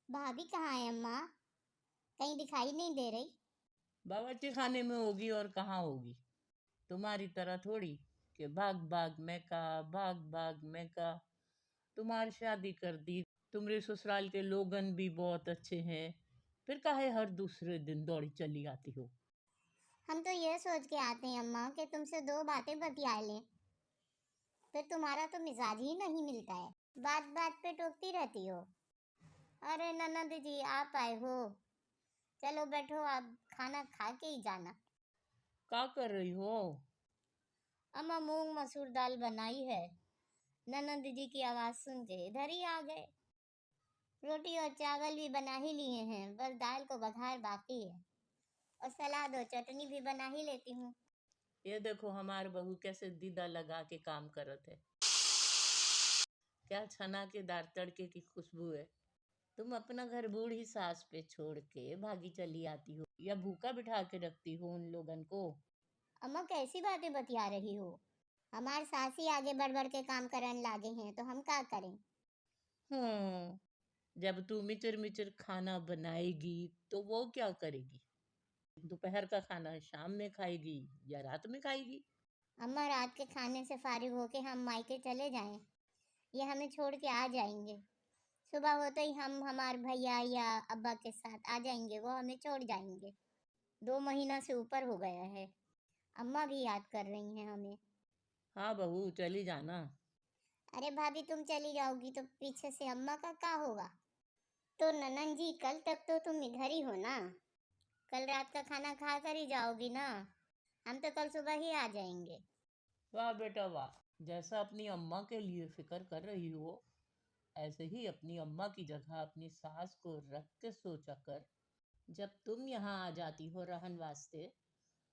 भाभी कहाँ है अम्मा? कहीं दिखाई नहीं दे रही। बावर्ची खाने में होगी और कहाँ होगी। तुम्हारी तरह थोड़ी कि भाग भाग मैं का भाग भाग मैं का। तुम्हारी शादी कर दी, तुम्हारे ससुराल के लोगन भी बहुत अच्छे हैं, फिर काहे हर दूसरे दिन दौड़ी चली आती हो। हम तो ये सोच के आते हैं अम्मा कि तुमसे दो बातें बतिया लें। फिर तुम्हारा तो मिजाज ही नहीं मिलता है, बात बात पे टोकती रहती हो। अरे ननद जी आप आए हो, चलो बैठो, आप खाना खा के ही जाना। क्या कर रही हो। अम्मा मूंग मसूर दाल बनाई है। ननद जी की आवाज सुन के इधर ही आ गए। रोटी और चावल भी बना ही लिए हैं, बस दाल को बघार बाकी है। और सलाद और चटनी भी बना ही लेती हूँ। ये देखो हमार बहू कैसे दीदा लगा के काम करत है। क्या छना के दार तड़के की खुशबू है। तुम अपना घर बूढ़ी सास पे छोड़ के भागी चली आती हो या भूखा बिठा के रखती हो उन लोगन को। अम्मा कैसी बातें बतिया रही हो? हमारे सास ही आगे बढ़ बढ़ के काम करने लागे हैं तो हम क्या करें? जब तू मिचर मिचर खाना बनाएगी तो वो क्या करेगी। दोपहर का खाना शाम में खाएगी या रात में खाएगी। अम्मा रात के खाने से फारिग होके हम मायके चले जाएं, ये हमें छोड़ के आ जाएंगे। सुबह होते ही हम हमारे भैया या अब्बा के साथ आ जाएंगे, वो हमें छोड़ जाएंगे। 2 महीना से ऊपर हो गया है। अम्मा भी याद कर रही हैं हमें। हाँ बहू चली जाना। अरे भाभी तुम चली जाओगी तो पीछे से अम्मा का क्या होगा? तो ननन जी कल तक तो तुम इधर ही हो ना? कल रात का खाना खा कर ही जाओगी ना? हम तो कल सुबह ही आ जाएंगे। वाह बेटा वाह, जैसा अपनी अम्मा के लिए फिक्र कर रही हो ऐसे ही अपनी अम्मा की जगह अपनी सास को रख के सोचा कर। जब तुम यहाँ आ जाती हो रहन वास्ते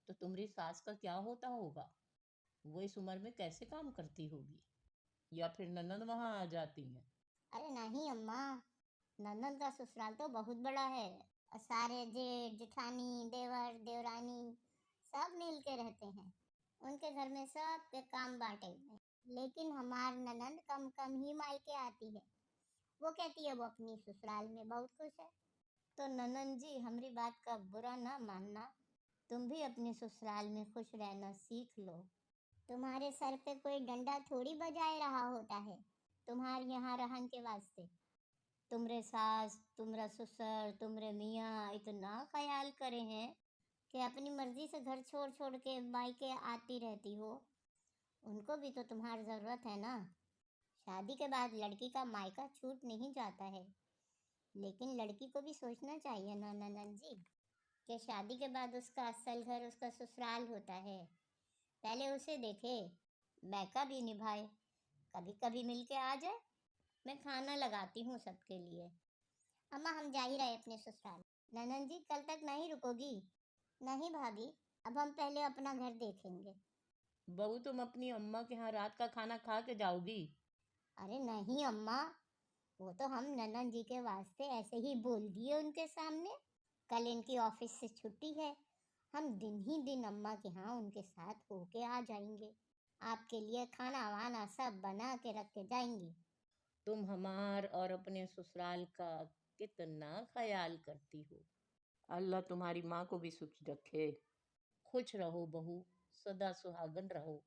तो तुम्हारी सास का क्या होता होगा। वो इस उम्र में कैसे काम करती होगी। या फिर ननद वहाँ आ जाती हैं। अरे नहीं अम्मा, ननद का ससुराल तो बहुत बड़ा है। और सारे जेठ जेठानी देवर देवरानी सब मिल के रहते हैं। उनके घर में सब के काम बांटे हुए हैं। लेकिन हमार ननद कम कम ही मायके आती है। वो कहती है वो अपनी ससुराल में बहुत खुश है। तो ननन जी हमारी बात का बुरा ना मानना, तुम भी अपने ससुराल में खुश रहना सीख लो। तुम्हारे सर पे कोई डंडा थोड़ी बजाए रहा होता है तुम्हारे यहाँ रहन के वास्ते। तुमरे सास तुमरा ससुर तुमरे मियाँ इतना ख्याल करे हैं कि अपनी मर्जी से घर छोड़ छोड़ के मायके आती रहती हो। उनको भी तो तुम्हारी जरूरत है ना। शादी के बाद लड़की का मायका छूट नहीं जाता है, लेकिन लड़की को भी सोचना चाहिए ना ननद जी कि शादी के बाद उसका असल घर उसका ससुराल होता है। पहले उसे देखे, मैका भी निभाए, कभी कभी मिल के आ जाए। मैं खाना लगाती हूँ सबके लिए। अम्मा हम जा ही रहे अपने ससुराल। ननन जी कल तक नहीं रुकोगी? नहीं भाभी, अब हम पहले अपना घर देखेंगे। बहू तुम अपनी अम्मा के यहाँ रात का खाना खा के जाओगी। अरे नहीं अम्मा, वो तो हम ननन जी के वास्ते ऐसे ही बोल दिए उनके सामने। कल इनकी ऑफिस से छुट्टी है, हम दिन ही दिन अम्मा के यहाँ उनके साथ होके आ जाएंगे। आपके लिए खाना वाना सब बना के रख के जाएंगी। तुम हमार और अपने ससुराल का कितना ख्याल करती हो। अल्लाह तुम्हारी माँ को भी सुखी रखे। खुश रहो बहू, सदा सुहागन रहो।